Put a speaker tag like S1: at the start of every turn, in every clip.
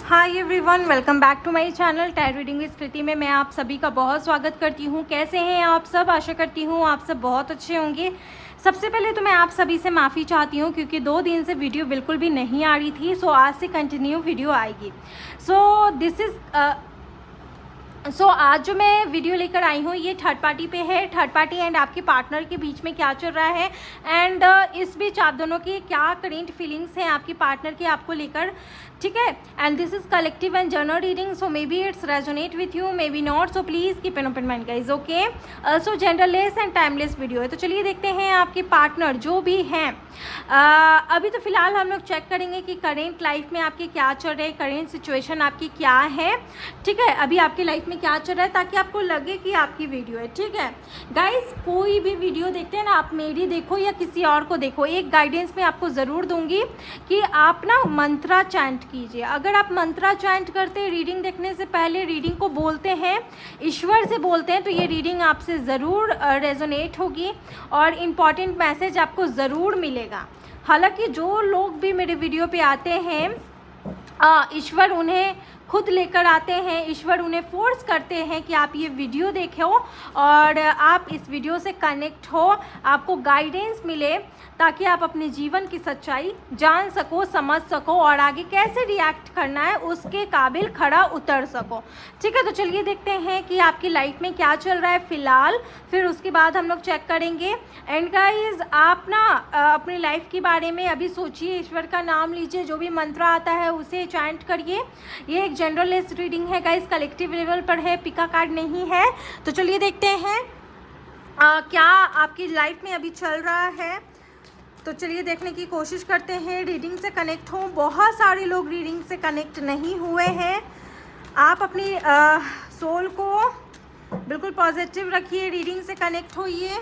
S1: Hi everyone, welcome back to my channel tarot reading with Kriti में मैं आप सभी का बहुत स्वागत करती हूँ। कैसे हैं आप सब? आशा करती हूँ आप सब बहुत अच्छे होंगे। सबसे पहले तो मैं आप सभी से माफ़ी चाहती हूँ क्योंकि 2 दिन से वीडियो बिल्कुल भी नहीं आ रही थी। सो आज से कंटिन्यू वीडियो आएगी। सो आज जो मैं वीडियो लेकर आई हूँ ये थर्ड पार्टी पे है। थर्ड पार्टी एंड आपके पार्टनर के बीच में क्या चल रहा है एंड इस बीच आप दोनों की क्या करेंट फीलिंग्स हैं आपके पार्टनर के आपको लेकर, ठीक है। And this is collective and general reading, so may be it's resonate with you, may be not, so please keep an open mind guys, okay. So genderless and timeless video है। तो चलिए देखते हैं आपके पार्टनर जो भी हैं। अभी तो फिलहाल हम लोग चेक करेंगे कि करेंट लाइफ में आपके क्या चल रहे हैं, करेंट सिचुएशन आपकी क्या है, ठीक है। अभी आपकी लाइफ में क्या चल रहा है ताकि आपको लगे कि आपकी वीडियो है, ठीक है। गाइस कोई भी वीडियो देखते हैं ना, आप मेरी देखो या किसी और को देखो, एक गाइडेंस मैं आपको ज़रूर दूंगी कि आप ना मंत्रा चैंट कीजिए। अगर आप मंत्रा चैंट करते हैं रीडिंग देखने से पहले, रीडिंग को बोलते हैं, ईश्वर से बोलते हैं, तो ये रीडिंग आपसे ज़रूर रेजोनेट होगी और इम्पॉर्टेंट मैसेज आपको ज़रूर मिलेगा। हालांकि जो लोग भी मेरे वीडियो पे आते हैं ईश्वर उन्हें खुद लेकर आते हैं, ईश्वर उन्हें फोर्स करते हैं कि आप ये वीडियो देखो और आप इस वीडियो से कनेक्ट हो, आपको गाइडेंस मिले ताकि आप अपने जीवन की सच्चाई जान सको, समझ सको और आगे कैसे रिएक्ट करना है उसके काबिल खड़ा उतर सको, ठीक है। तो चलिए देखते हैं कि आपकी लाइफ में क्या चल रहा है फ़िलहाल, फिर उसके बाद हम लोग चेक करेंगे। एंड गाइज आप ना अपनी लाइफ के बारे में अभी सोचिए, ईश्वर का नाम लीजिए, जो भी मंत्र आता है उसे चैंट करिए। ये एक जनरल रीडिंग है गाइज, कलेक्टिव लेवल पर है, पिका कार्ड नहीं है। तो चलिए देखते हैं क्या आपकी लाइफ में अभी चल रहा है। तो चलिए देखने की कोशिश करते हैं, रीडिंग से कनेक्ट हो। बहुत सारे लोग रीडिंग से कनेक्ट नहीं हुए हैं। आप अपनी सोल को बिल्कुल पॉजिटिव रखिए, रीडिंग से कनेक्ट होइए।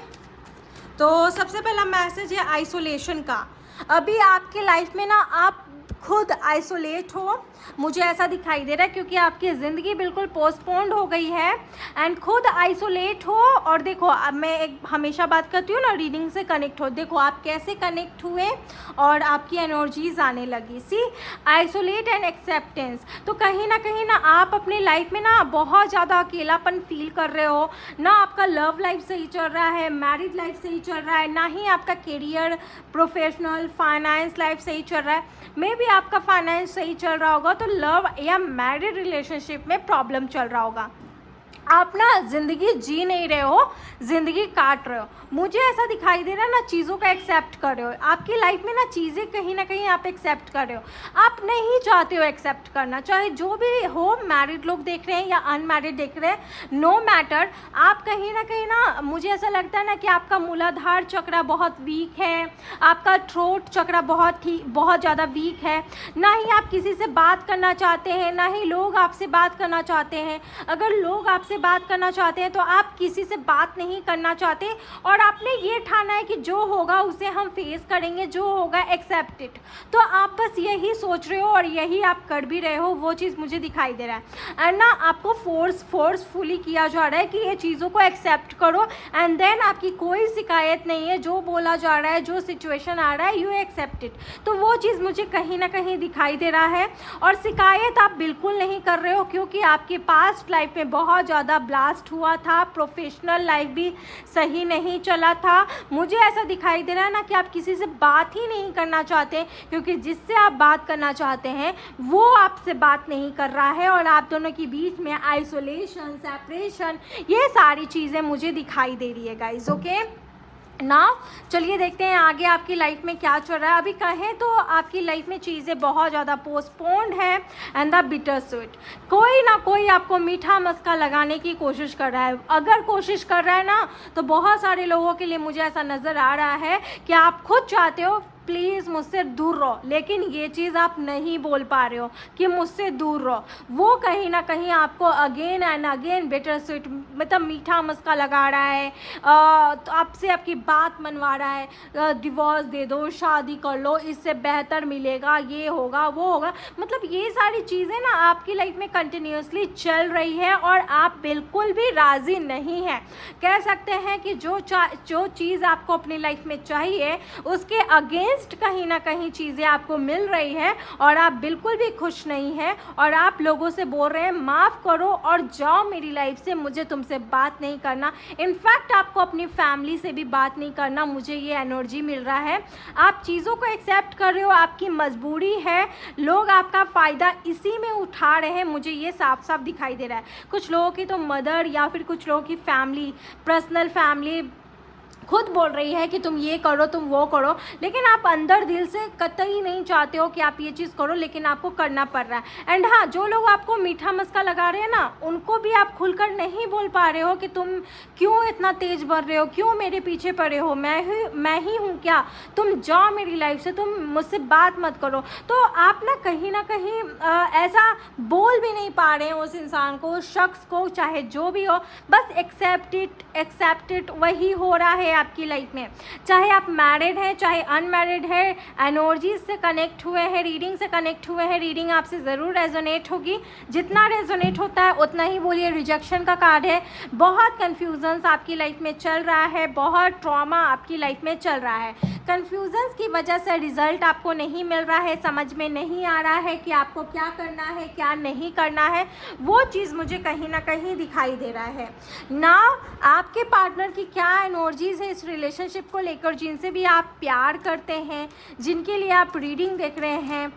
S1: तो सबसे पहला मैसेज है आइसोलेशन का। अभी आपके लाइफ में ना आप खुद आइसोलेट हो, मुझे ऐसा दिखाई दे रहा है क्योंकि आपकी ज़िंदगी बिल्कुल पोस्टपोन्ड हो गई है एंड खुद आइसोलेट हो। और देखो अब मैं एक हमेशा बात करती हूँ ना, रीडिंग से कनेक्ट हो, देखो आप कैसे कनेक्ट हुए और आपकी एनर्जीज आने लगी। सी आइसोलेट एंड एक्सेप्टेंस। तो कहीं ना आप अपनी लाइफ में ना बहुत ज़्यादा अकेलापन फील कर रहे हो, ना आपका लव लाइफ सही चल रहा है, मैरिड लाइफ सही चल रहा है, ना ही आपका करियर, प्रोफेशनल, फाइनेंस लाइफ सही चल रहा है। मे बी आपका फाइनेंस सही चल रहा होगा तो लव या मैरिड रिलेशनशिप में प्रॉब्लम चल रहा होगा। आप ना ज़िंदगी जी नहीं रहे हो, ज़िंदगी काट रहे हो। मुझे ऐसा दिखाई दे रहा है ना, चीज़ों का एक्सेप्ट कर रहे हो। आपकी लाइफ में ना चीज़ें कहीं ना कहीं आप एक्सेप्ट कर रहे हो, आप नहीं चाहते हो एक्सेप्ट करना, चाहे जो भी हो। मैरिड लोग देख रहे हैं या अनमैरिड देख रहे हैं, नो मैटर। आप कहीं ना मुझे ऐसा लगता है ना कि आपका मूलाधार चक्र बहुत वीक है, आपका थ्रोट चक्र बहुत ज़्यादा वीक है। ना ही आप किसी से बात करना चाहते हैं, ना ही लोग आपसे बात करना चाहते हैं। अगर लोग आपसे बात करना चाहते हैं तो आप किसी से बात नहीं करना चाहते और आपने ये ठाना है कि जो होगा उसे हम फेस करेंगे, जो होगा एक्सेप्ट इट। तो आप बस यही सोच रहे हो और यही आप कर भी रहे हो, वो चीज़ मुझे दिखाई दे रहा है। एंड ना आपको फोर्सफुली किया जा रहा है कि ये चीज़ों को एक्सेप्ट करो एंड देन आपकी कोई शिकायत नहीं है, जो बोला जा रहा है, जो सिचुएशन आ रहा है, यू एक्सेप्ट इट। तो वो चीज़ मुझे कहीं ना कहीं दिखाई दे रहा है और शिकायत आप बिल्कुल नहीं कर रहे हो क्योंकि आपके पास्ट लाइफ में बहुत ज़्यादा ब्लास्ट हुआ था, प्रोफेशनल लाइफ भी सही नहीं चला था। मुझे ऐसा दिखाई दे रहा है ना कि आप किसी से बात ही नहीं करना चाहते क्योंकि जिससे आप बात करना चाहते हैं वो आपसे बात नहीं कर रहा है और आप दोनों के बीच में आइसोलेशन, सेपरेशन, ये सारी चीज़ें मुझे दिखाई दे रही है गाइज, ओके ना। चलिए देखते हैं आगे आपकी लाइफ में क्या चल रहा है। अभी कहें तो आपकी लाइफ में चीज़ें बहुत ज़्यादा पोस्टपोन्ड है एंड द बिटर स्वीट। कोई ना कोई आपको मीठा मस्का लगाने की कोशिश कर रहा है। अगर कोशिश कर रहा है ना तो बहुत सारे लोगों के लिए मुझे ऐसा नज़र आ रहा है कि आप खुद चाहते हो प्लीज़ मुझसे दूर रहो, लेकिन ये चीज़ आप नहीं बोल पा रहे हो कि मुझसे दूर रहो। वो कहीं ना कहीं आपको again and again bitter sweet मतलब मीठा मस्का लगा रहा है, तो आपसे आपकी बात मनवा रहा है, डिवोर्स दे दो, शादी कर लो, इससे बेहतर मिलेगा, ये होगा, वो होगा। मतलब ये सारी चीज़ें ना आपकी लाइफ में कंटिन्यूसली चल रही है और आप बिल्कुल भी राज़ी नहीं हैं। कह सकते हैं कि जो चीज़ आपको अपनी लाइफ में चाहिए उसके अगेंस्ट अगेंस्ट कहीं ना कहीं चीज़ें आपको मिल रही है और आप बिल्कुल भी खुश नहीं हैं और आप लोगों से बोल रहे हैं माफ़ करो और जाओ मेरी लाइफ से, मुझे तुमसे बात नहीं करना। इनफैक्ट आपको अपनी फैमिली से भी बात नहीं करना, मुझे ये एनर्जी मिल रहा है। आप चीज़ों को एक्सेप्ट कर रहे हो, आपकी मजबूरी है, लोग आपका फ़ायदा इसी में उठा रहे हैं, मुझे ये साफ साफ दिखाई दे रहा है। कुछ लोगों की तो मदर या फिर कुछ लोगों की फैमिली, पर्सनल फैमिली खुद बोल रही है कि तुम ये करो, तुम वो करो, लेकिन आप अंदर दिल से कतई नहीं चाहते हो कि आप ये चीज़ करो, लेकिन आपको करना पड़ रहा है। एंड हाँ, जो लोग आपको मीठा मस्का लगा रहे हैं ना, उनको भी आप खुलकर नहीं बोल पा रहे हो कि तुम क्यों इतना तेज़ बढ़ रहे हो, क्यों मेरे पीछे पड़े हो, मैं ही हूँ क्या, तुम जाओ मेरी लाइफ से, तुम मुझसे बात मत करो। तो आप ना कहीं ऐसा बोल भी नहीं पा रहे हैं उस इंसान को, उस शख्स को, चाहे जो भी हो, बस एक्सेप्ट इट वही हो रहा है आपकी लाइफ में। चाहे आप मैरिड हैं, चाहे अनमैरिड है, एनर्जीज से कनेक्ट हुए हैं, रीडिंग से कनेक्ट हुए हैं, रीडिंग आपसे ज़रूर रेजोनेट होगी। जितना रेजोनेट होता है उतना ही बोलिए। रिजेक्शन का कार्ड है, बहुत कन्फ्यूजन्स आपकी लाइफ में चल रहा है, बहुत ट्रॉमा आपकी लाइफ में चल रहा है। कन्फ्यूजन्स की वजह से रिजल्ट आपको नहीं मिल रहा है, समझ में नहीं आ रहा है कि आपको क्या करना है, क्या नहीं करना है, वो चीज़ मुझे कहीं ना कहीं दिखाई दे रहा है ना। आपके पार्टनर की क्या एनर्जीज है इस रिलेशनशिप को लेकर, जिनसे भी आप प्यार करते हैं, जिनके लिए आप रीडिंग देख रहे हैं,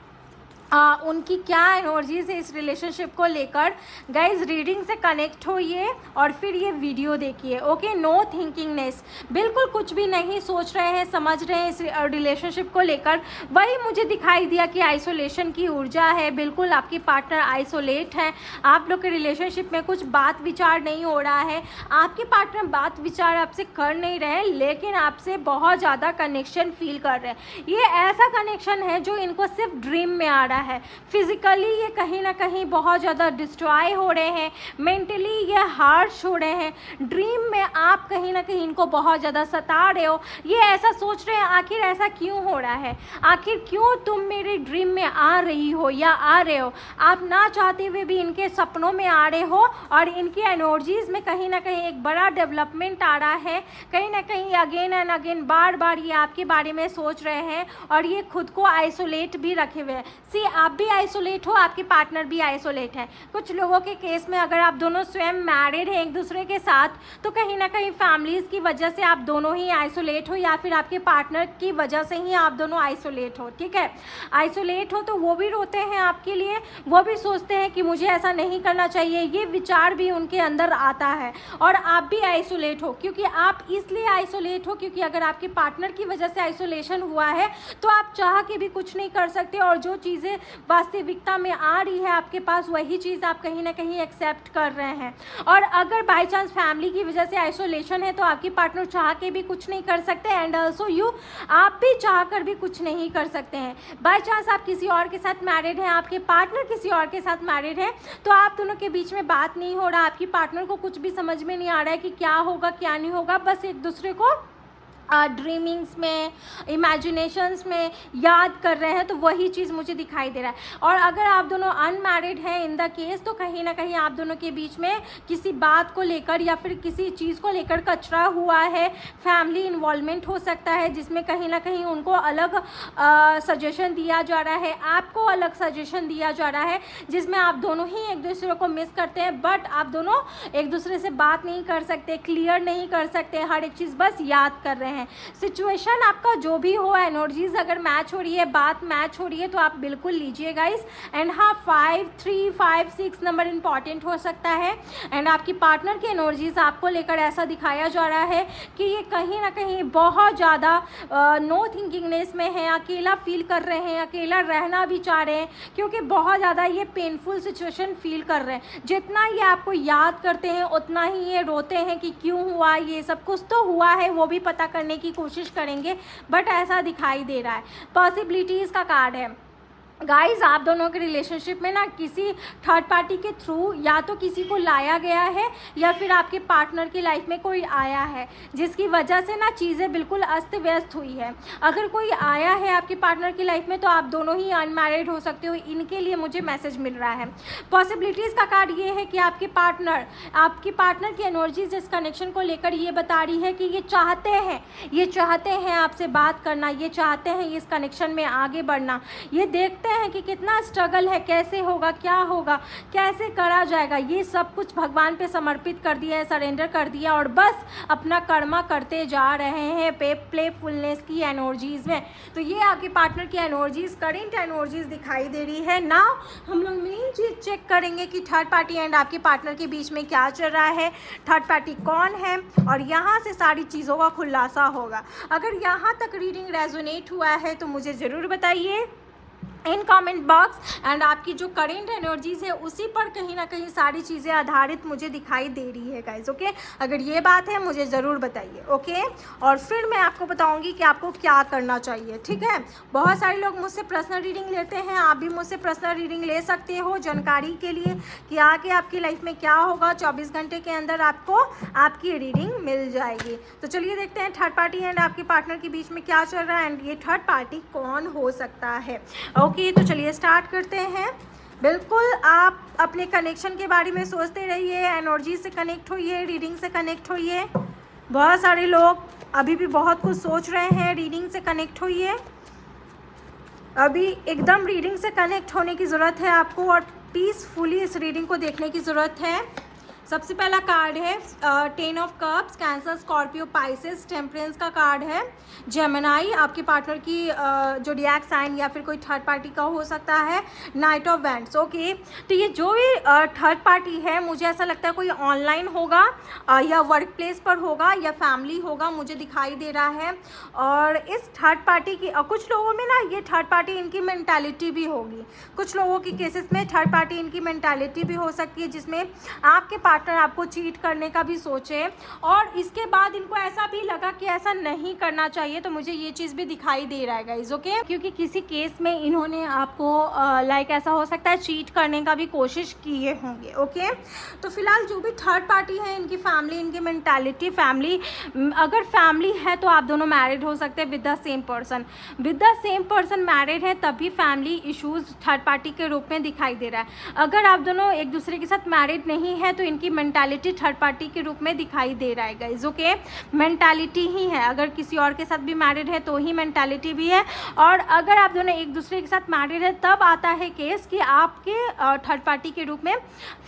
S1: उनकी क्या एनर्जीज है इस रिलेशनशिप को लेकर। गाइज, रीडिंग से कनेक्ट होइए और फिर ये वीडियो देखिए। ओके, नो थिंकिंगनेस, बिल्कुल कुछ भी नहीं सोच रहे हैं, समझ रहे हैं इस रिलेशनशिप को लेकर। वही मुझे दिखाई दिया कि आइसोलेशन की ऊर्जा है, बिल्कुल आपकी पार्टनर आइसोलेट है, आप लोग के रिलेशनशिप में कुछ बात विचार नहीं हो रहा है, आपके पार्टनर बात विचार आपसे कर नहीं रहे, लेकिन आपसे बहुत ज़्यादा कनेक्शन फील कर रहे हैं। ये ऐसा कनेक्शन है जो इनको सिर्फ ड्रीम में आ रहा है। फिजिकली ये कहीं ना कहीं बहुत ज़्यादा डिस्ट्रॉय हो रहे हैं, मेंटली ये हार्श हो रहे हैं, ड्रीम में आप कहीं ना कहीं इनको बहुत ज़्यादा सता रहे हो। ये ऐसा सोच रहे हैं आखिर ऐसा क्यों हो रहा है, आखिर क्यों तुम मेरे ड्रीम में आ रही हो या आ रहे हो। आप ना चाहते हुए भी इनके सपनों में आ रहे हो और इनकी एनर्जीज में कहीं ना कहीं एक बड़ा डेवलपमेंट आ रहा है। कहीं ना कहीं अगेन एंड अगेन बार बार ये आपके बारे में सोच रहे हैं और ये खुद को आइसोलेट भी रखे हुए हैं। सी, आप भी आइसोलेट हो, आपके पार्टनर भी आइसोलेट है। कुछ लोगों के केस में अगर आप दोनों स्वयं मैरिड हैं एक दूसरे के साथ, तो कहीं ना कहीं फैमिलीज़ की वजह से आप दोनों ही आइसोलेट हो, या फिर आपके पार्टनर की वजह से ही आप दोनों आइसोलेट हो। ठीक है, आइसोलेट हो तो वो भी रोते हैं आपके लिए, वो भी सोचते हैं कि मुझे ऐसा नहीं करना चाहिए, ये विचार भी उनके अंदर आता है। और आप भी आइसोलेट हो, क्योंकि आप इसलिए आइसोलेट हो क्योंकि अगर आपके पार्टनर की वजह से आइसोलेशन हुआ है तो आप चाह के भी कुछ नहीं कर सकते, और जो चीज़ें वास्तविकता में आ रही है आपके पास, वही चीज़ आप कहीं ना कहीं एक्सेप्ट कर रहे हैं। और अगर बाय चांस फैमिली की वजह से आइसोलेशन है तो आपकी पार्टनर चाह के भी कुछ नहीं कर सकते, एंड ऑल्सो यू, आप भी चाह कर भी कुछ नहीं कर सकते हैं। बाय चांस आप किसी और के साथ मैरिड हैं, आपके पार्टनर किसी और के साथ मैरिड है, तो आप दोनों के बीच में बात नहीं हो रहा, आपकी पार्टनर को कुछ भी समझ में नहीं आ रहा है कि क्या होगा क्या नहीं होगा, बस एक दूसरे को ड्रीमिंग्स में, इमेजिनेशंस में याद कर रहे हैं। तो वही चीज़ मुझे दिखाई दे रहा है। और अगर आप दोनों अनमैरिड हैं इन द केस, तो कहीं ना कहीं आप दोनों के बीच में किसी बात को लेकर या फिर किसी चीज़ को लेकर कचरा हुआ है, फैमिली इन्वॉल्वमेंट हो सकता है, जिसमें कहीं ना कहीं उनको अलग सजेशन दिया जा रहा है, आपको अलग सजेशन दिया जा रहा है, जिसमें आप दोनों ही एक दूसरे को मिस करते हैं, बट आप दोनों एक दूसरे से बात नहीं कर सकते, क्लियर नहीं कर सकते, हर एक चीज़ बस याद कर रहे हैं। सिचुएशन आपका जो भी हो, एनर्जीज अगर मैच हो रही है, बात मैच हो रही है, तो आप बिल्कुल लीजिए गाइस। एंड हाँ, 5, 3, 5, 6 नंबर इंपॉर्टेंट हो सकता है। एंड आपकी पार्टनर की एनर्जीज आपको लेकर ऐसा दिखाया जा रहा है कि ये कहीं ना कहीं बहुत ज़्यादा नो थिंकिंगनेस में है, अकेला फील कर रहे हैं, अकेला रहना भी चाह रहे हैं, क्योंकि बहुत ज़्यादा ये पेनफुल सिचुएशन फील कर रहे हैं। जितना ये आपको याद करते हैं उतना ही ये रोते हैं कि क्यों हुआ, ये सब कुछ तो हुआ है, वो भी पता करने की कोशिश करेंगे, बट ऐसा दिखाई दे रहा है। पॉसिबिलिटीज़ का कार्ड है, गाइज आप दोनों के रिलेशनशिप में ना किसी थर्ड पार्टी के थ्रू या तो किसी को लाया गया है या फिर आपके पार्टनर की लाइफ में कोई आया है, जिसकी वजह से ना चीज़ें बिल्कुल अस्त व्यस्त हुई है। अगर कोई आया है आपके पार्टनर की लाइफ में तो आप दोनों ही अनमैरिड हो सकते हो, इनके लिए मुझे मैसेज मिल रहा है। पॉसिबिलिटीज़ का कार्ड ये है कि आपकी पार्टनर की एनर्जीज इस कनेक्शन को लेकर ये बता रही है कि ये चाहते हैं आपसे बात करना, ये चाहते हैं इस कनेक्शन में आगे बढ़ना। ये देखते हैं कि कितना स्ट्रगल है, कैसे होगा, क्या होगा, कैसे करा जाएगा, ये सब कुछ भगवान पे समर्पित कर दिया है, सरेंडर कर दिया और बस अपना कर्मा करते जा रहे हैं प्लेफुलनेस की एनर्जीज में। तो ये आपके पार्टनर की एनर्जीज, करेंट एनर्जीज दिखाई दे रही है। नाउ हम लोग मेन चीज़ चेक करेंगे कि थर्ड पार्टी एंड आपके पार्टनर के बीच में क्या चल रहा है, थर्ड पार्टी कौन है, और यहाँ से सारी चीज़ों का खुलासा होगा। अगर यहाँ तक रीडिंग रेजोनेट हुआ है तो मुझे ज़रूर बताइए इन कमेंट बॉक्स। एंड आपकी जो करेंट एनर्जीज है उसी पर कहीं ना कहीं सारी चीज़ें आधारित मुझे दिखाई दे रही है गाइज। ओके, अगर ये बात है मुझे ज़रूर बताइए। ओके, और फिर मैं आपको बताऊंगी कि आपको क्या करना चाहिए। ठीक है, बहुत सारे लोग मुझसे पर्सनल रीडिंग लेते हैं, आप भी मुझसे पर्सनल रीडिंग ले सकते हो जानकारी के लिए कि आगे आपकी लाइफ में क्या होगा। 24 घंटे के अंदर आपको आपकी रीडिंग मिल जाएगी। तो चलिए देखते हैं थर्ड पार्टी एंड आपके पार्टनर के बीच में क्या चल रहा है एंड ये थर्ड पार्टी कौन हो सकता है। ओके, तो चलिए स्टार्ट करते हैं। बिल्कुल आप अपने कनेक्शन के बारे में सोचते रहिए, एनर्जी से कनेक्ट होइए, रीडिंग से कनेक्ट होइए। बहुत सारे लोग अभी भी बहुत कुछ सोच रहे हैं, रीडिंग से कनेक्ट होइए। अभी एकदम रीडिंग से कनेक्ट होने की ज़रूरत है आपको और पीसफुली इस रीडिंग को देखने की ज़रूरत है। सबसे पहला कार्ड है 10 of cups, cancer, Scorpio, Pisces, temperance का कार्ड है। जेमिनाई आपके पार्टनर की ज़ोडिएक साइन या फिर कोई थर्ड पार्टी का हो सकता है। Night of wands. ओके, तो ये जो भी थर्ड पार्टी है मुझे ऐसा लगता है कोई ऑनलाइन होगा या वर्क प्लेस पर होगा या फैमिली होगा, मुझे दिखाई दे रहा है। और इस थर्ड पार्टी की कुछ लोगों में ना ये थर्ड पार्टी इनकी मेंटालिटी भी होगी। कुछ लोगों की केसेस में थर्ड पार्टी इनकी मेंटालिटी भी हो सकती है जिसमें आपके पार्टनर आपको चीट करने का भी सोचे और इसके बाद इनको ऐसा भी लगा कि ऐसा नहीं करना चाहिए। तो मुझे ये चीज़ भी दिखाई दे रहा है गाइस। ओके, क्योंकि किसी केस में इन्होंने आपको लाइक ऐसा हो सकता है चीट करने का भी कोशिश किए होंगे। ओके, तो फिलहाल जो भी थर्ड पार्टी है इनकी फैमिली, इनकी मेंटालिटी, फैमिली, अगर फैमिली है तो आप दोनों मैरिड हो सकते हैं with the same person married है तभी फैमिली इश्यूज थर्ड पार्टी के रूप में दिखाई दे रहा है। अगर आप दोनों एक दूसरे के साथ मैरिड नहीं है तो इनकी मेंटालिटी थर्ड पार्टी के रूप में दिखाई दे रहा है गाइज। ओके, मेंटालिटी ही है, अगर किसी और के साथ भी मैरिड है तो ही मेंटालिटी भी है। और अगर आप दोनों एक दूसरे के साथ मैरिड है तब आता है केस कि आपके थर्ड पार्टी के रूप में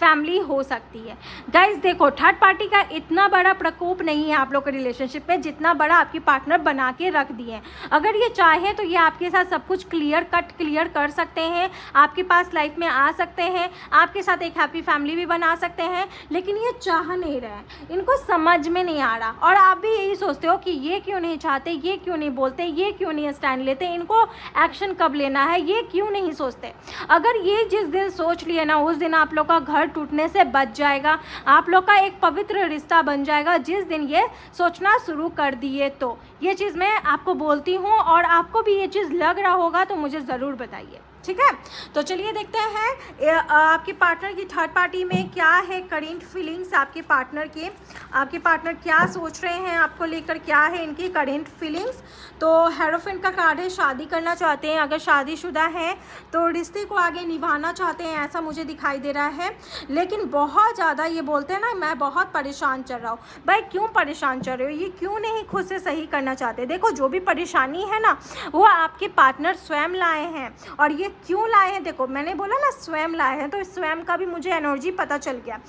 S1: फैमिली हो सकती है। गाइज देखो, थर्ड पार्टी का इतना बड़ा प्रकोप नहीं है आप लोग के रिलेशनशिप में जितना बड़ा आपके पार्टनर बना के रख दिए। अगर ये चाहे तो ये आपके साथ सब कुछ क्लियर कर सकते हैं, आपके पास लाइफ में आ सकते हैं, आपके साथ एक हैप्पी फैमिली भी बना सकते हैं, लेकिन ये चाह नहीं रहे, इनको समझ में नहीं आ रहा। और आप भी यही सोचते हो कि ये क्यों नहीं चाहते, ये क्यों नहीं बोलते, ये क्यों नहीं स्टैंड लेते, इनको एक्शन कब लेना है, ये क्यों नहीं सोचते। अगर ये जिस दिन सोच लिए ना उस दिन आप लोग का घर टूटने से बच जाएगा, आप लोग का एक पवित्र रिश्ता बन जाएगा जिस दिन ये सोचना शुरू कर दिए। तो ये चीज़ मैं आपको बोलती हूँ और आपको भी ये चीज़ लग रहा होगा तो मुझे ज़रूर बताइए। ठीक है, तो चलिए देखते हैं आपके पार्टनर की थर्ड पार्टी में क्या है करेंट फीलिंग्स आपके पार्टनर क्या सोच रहे हैं आपको लेकर, क्या है इनकी करेंट फीलिंग्स। तो हेरोफेंट का कार्ड है, शादी करना चाहते हैं, अगर शादीशुदा हैं तो रिश्ते को आगे निभाना चाहते हैं ऐसा मुझे दिखाई दे रहा है। लेकिन बहुत ज़्यादा ये बोलते हैं ना मैं बहुत परेशान चल रहा हूँ। भाई क्यों परेशान चल रहे हो, ये क्यों नहीं खुद से सही करना चाहते। देखो जो भी परेशानी है ना वो आपके पार्टनर स्वयं लाए हैं। और ये क्यों लाए हैं, देखो मैंने बोला ना स्वयं लाए हैं, तो स्वयं का भी मुझे एनर्जी पता चल गया।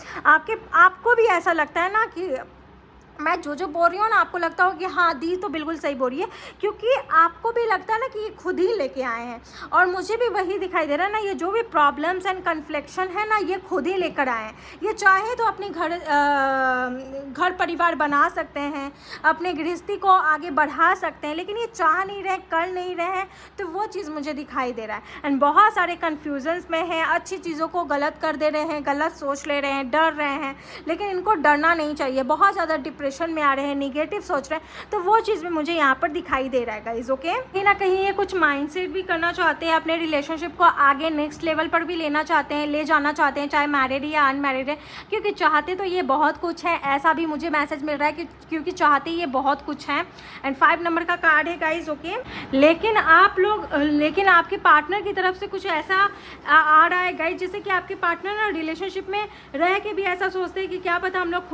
S1: आपको भी ऐसा लगता है ना कि मैं जो बोल रही हूँ ना आपको लगता हो कि हाँ दी तो बिल्कुल सही बोल रही है, क्योंकि आपको भी लगता है ना कि ये खुद ही लेके आए हैं। और मुझे भी वही दिखाई दे रहा है ना, ये जो भी प्रॉब्लम्स एंड कन्फ्लिक्शन है ना ये खुद ही लेकर आए हैं। ये चाहे तो अपने घर परिवार बना सकते हैं, अपने गृहस्थी को आगे बढ़ा सकते हैं, लेकिन ये चाह नहीं रहे, कर नहीं रहे हैं। तो वो चीज़ मुझे दिखाई दे रहा है। एंड बहुत सारे कन्फ्यूजन्स में हैं, अच्छी चीज़ों को गलत कर दे रहे हैं, गलत सोच ले रहे हैं, डर रहे हैं। लेकिन इनको डरना नहीं चाहिए, बहुत ज़्यादा डिप्रेशन में आ रहे हैं, निगेटिव सोच रहे हैं, तो वो चीज़ भी मुझे यहाँ पर दिखाई दे रहा है गाइज। ओके, कहीं ना कहीं ये कुछ माइंडसेट भी करना चाहते हैं, अपने रिलेशनशिप को आगे नेक्स्ट लेवल पर भी लेना चाहते हैं, ले जाना चाहते हैं, चाहे मैरिड या अनमैरिड है, क्योंकि चाहते तो ये बहुत कुछ है, ऐसा भी मुझे मैसेज मिल रहा है कि क्योंकि चाहते ये बहुत कुछ है। एंड 5 नंबर का कार्ड है गाइज। ओके, लेकिन आपके पार्टनर की तरफ से कुछ ऐसा आ रहा है गाइज, जैसे कि आपके पार्टनर ना रिलेशनशिप में रह के भी ऐसा सोचते हैं कि क्या पता हम लोग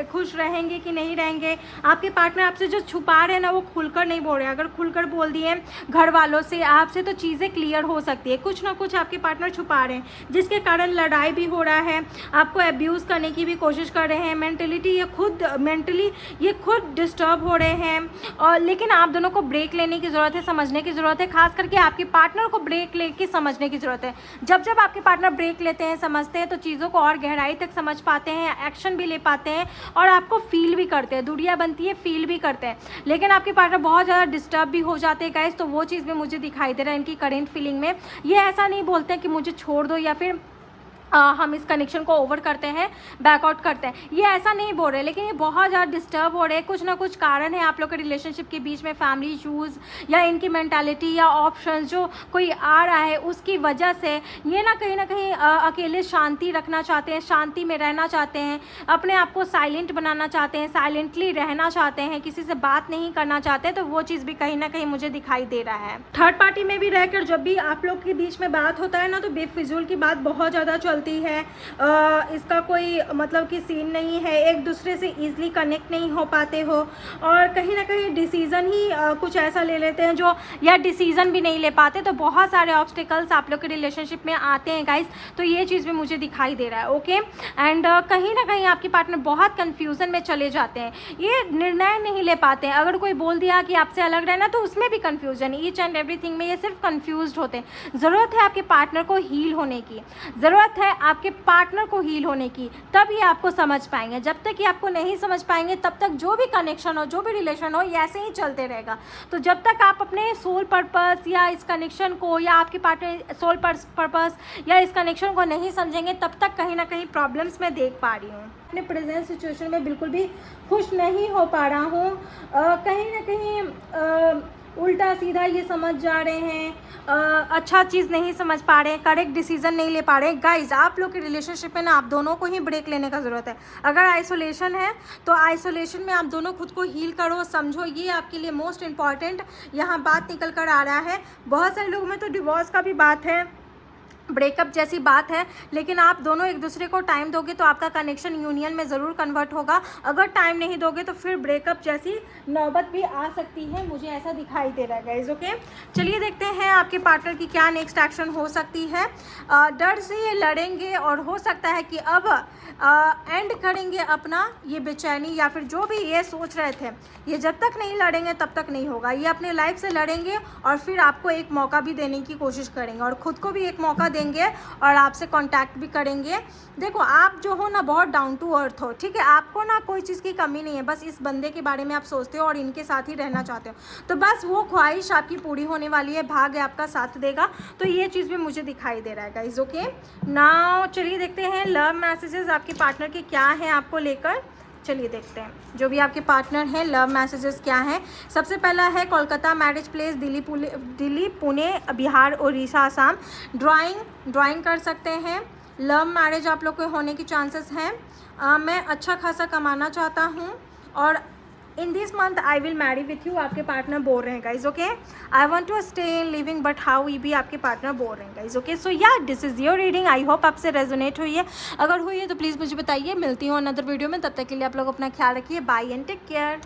S1: खुश रहेंगे कि नहीं रहेंगे। आपके पार्टनर आपसे जो छुपा रहे हैं ना, वो खुलकर नहीं बोल रहे हैं। अगर खुलकर बोल दिए घर वालों से, आपसे, तो चीज़ें क्लियर हो सकती है। कुछ ना कुछ आपके पार्टनर छुपा रहे हैं, जिसके कारण लड़ाई भी हो रहा है, आपको अब्यूज़ करने की भी कोशिश कर रहे हैं, मेंटली ये खुद डिस्टर्ब हो रहे हैं। और लेकिन आप दोनों को ब्रेक लेने की ज़रूरत है, समझने की ज़रूरत है, खास करके आपके पार्टनर को ब्रेक लेके समझने की ज़रूरत है। जब आपके पार्टनर ब्रेक लेते हैं, समझते हैं, तो चीज़ों को और गहराई तक समझ पाते हैं, एक्शन भी ले पाते हैं और आपको फील भी करते हैं। दुनिया बनती है, फील भी करते हैं। लेकिन आपके पार्टनर बहुत ज़्यादा डिस्टर्ब भी हो जाते हैं गाइस, तो वो चीज़ भी मुझे दिखाई दे रहा है इनकी करेंट फीलिंग में। ये ऐसा नहीं बोलते हैं कि मुझे छोड़ दो या फिर हम इस कनेक्शन को ओवर करते हैं, बैकआउट करते हैं, ये ऐसा नहीं बोल रहे, लेकिन ये बहुत ज़्यादा डिस्टर्ब हो रहे हैं। कुछ ना कुछ कारण है आप लोग के रिलेशनशिप के बीच में, फैमिली इशूज़ या इनकी मेंटालिटी या ऑप्शंस जो कोई आ रहा है, उसकी वजह से ये ना कहीं अकेले शांति रखना चाहते हैं, शांति में रहना चाहते हैं, अपने आप को साइलेंट बनाना चाहते हैं, साइलेंटली रहना चाहते हैं, किसी से बात नहीं करना चाहते। तो वो चीज़ भी कहीं ना कहीं मुझे दिखाई दे रहा है। थर्ड पार्टी में भी रहकर जब भी आप लोग के बीच में बात होता है ना, तो बेफिजूल की बात बहुत ज़्यादा चलती है। इसका कोई मतलब कि सीन नहीं है, एक दूसरे से ईजिली कनेक्ट नहीं हो पाते हो और कहीं ना कहीं डिसीज़न ही कुछ ऐसा ले लेते हैं जो, या डिसीज़न भी नहीं ले पाते। तो बहुत सारे ऑब्स्टिकल्स आप लोग के रिलेशनशिप में आते हैं गाइस, तो ये चीज़ भी मुझे दिखाई दे रहा है। ओके, एंड कहीं ना कहीं आपके पार्टनर बहुत कन्फ्यूज़न में चले जाते हैं, ये निर्णय नहीं ले पाते हैं। अगर कोई बोल दिया कि आपसे अलग रहना, तो उसमें भी कन्फ्यूजन, ईच एंड एवरीथिंग में ये सिर्फ कन्फ्यूज होते हैं। ज़रूरत है आपके पार्टनर को हील होने की, ज़रूरत है आपके पार्टनर को हील होने की, तब ये आपको समझ पाएंगे। जब तक ये आपको नहीं समझ पाएंगे, तब तक जो भी कनेक्शन हो, जो भी रिलेशन हो, ये ऐसे ही चलते रहेगा। तो जब तक आप अपने सोल पर्पस या इस कनेक्शन को, या आपके पार्टनर सोल पर्पस या इस कनेक्शन को नहीं समझेंगे, तब तक कहीं ना कहीं प्रॉब्लम्स मैं देख पा रही हूँ। अपने प्रेजेंट सिचुएशन में बिल्कुल भी खुश नहीं हो पा रहा हूँ, कहीं ना कहीं उल्टा सीधा ये समझ जा रहे हैं, अच्छा चीज़ नहीं समझ पा रहे हैं, करेक्ट डिसीजन नहीं ले पा रहे हैं। गाइज, आप लोग के रिलेशनशिप में ना आप दोनों को ही ब्रेक लेने का ज़रूरत है। अगर आइसोलेशन है तो आइसोलेशन में आप दोनों खुद को हील करो, समझो, ये आपके लिए मोस्ट इम्पॉर्टेंट यहाँ बात निकल कर आ रहा है। बहुत सारे लोगों में तो डिवोर्स का भी बात है, ब्रेकअप जैसी बात है, लेकिन आप दोनों एक दूसरे को टाइम दोगे तो आपका कनेक्शन यूनियन में ज़रूर कन्वर्ट होगा। अगर टाइम नहीं दोगे तो फिर ब्रेकअप जैसी नौबत भी आ सकती है, मुझे ऐसा दिखाई दे रहा है गाइज। ओके, चलिए देखते हैं आपके पार्टनर की क्या नेक्स्ट एक्शन हो सकती है। डर से ये लड़ेंगे और हो सकता है कि अब एंड करेंगे अपना ये बेचैनी, या फिर जो भी ये सोच रहे थे, ये जब तक नहीं लड़ेंगे तब तक नहीं होगा। ये अपने लाइफ से लड़ेंगे और फिर आपको एक मौका भी देने की कोशिश करेंगे और ख़ुद को भी एक मौका देंगे और आपसे कांटेक्ट भी करेंगे। देखो, आप जो हो ना बहुत डाउन टू अर्थ हो, ठीक है, आपको ना कोई चीज़ की कमी नहीं है, बस इस बंदे के बारे में आप सोचते हो और इनके साथ ही रहना चाहते हो, तो बस वो ख्वाहिश आपकी पूरी होने वाली है, भाग्य आपका साथ देगा। तो ये चीज़ भी मुझे दिखाई दे रहा है गाइज। ओके, नाउ चलिए देखते हैं लव मैसेजेस आपके पार्टनर के क्या हैं आपको लेकर। चलिए देखते हैं जो भी आपके पार्टनर हैं, लव मैसेजेस क्या हैं। सबसे पहला है Kolkata marriage place, Delhi, Pune, Bihar, Orissa, Assam. Drawing कर सकते हैं। लव मैरिज आप लोग के होने की चांसेस हैं। मैं अच्छा खासा कमाना चाहता हूँ और in this month I will marry with you, आपके पार्टनर बोल रहे हैं guys. Okay, I want to stay in living but how, ये भी आपके पार्टनर बोल रहे हैं गाइज। ओके, सो या this is your reading. I hope आपसे रेजोनेट हुई है, अगर हुई है तो प्लीज़ मुझे बताइए। मिलती हूँ अनदर वीडियो में, तब तक के लिए आप लोग अपना ख्याल रखिए। Bye and take care.